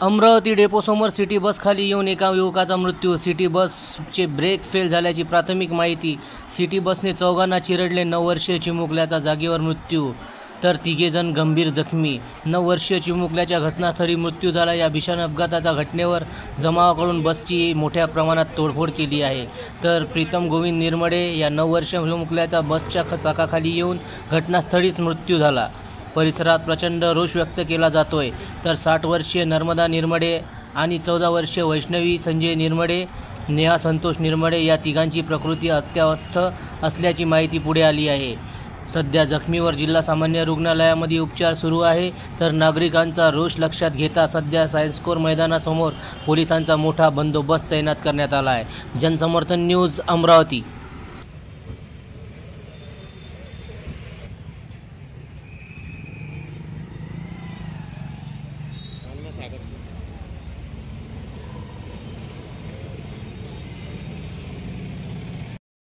Amravati डेपोसमोर city bus खाली येऊन एका युवकाचा मृत्यू। सिटी बसचे ब्रेक फेल झाल्याची प्राथमिक माहिती। सिटी बसने चौघांना चिरडले। 9 वर्षीय चिमुकल्याचा जागेवर मृत्यू तर 3 जण गंभीर जखमी। 9 वर्षीय चिमुकल्याच्या घटनास्थळी मृत्यू झाला। या भीषण अपघाताच्या घटनेवर जमावाकडून बसची मोठ्या प्रमाणात तोडफोड केली आहे। तर प्रीतम गोविंद निर्मळे या 9 वर्षीय चिमुकल्याचा बसच्या चाकाखाली येऊन घटनास्थळीच मृत्यू झाला। परिसरात प्रचंड रोष व्यक्त केला जातोय। तर 60 वर्षीय नर्मदा निर्मळे आणि 14 वर्षीय वैष्णवी संजय निर्मळे, नेहा संतोष निर्मळे या तिघांची प्रकृती अत्यावस्थ असल्याची माहिती पुढे आली आहे। सध्या जखमीवर जिल्हा सामान्य रुग्णालयामध्ये उपचार सुरू आहे। तर नागरिकांचा रोष लक्षात घेता सध्या सायन्सकोर मैदानासमोर पोलिसांचा मोठा बंदोबस्त तैनात करण्यात आला आहे। जनसमर्थन न्यूज, अमरावती।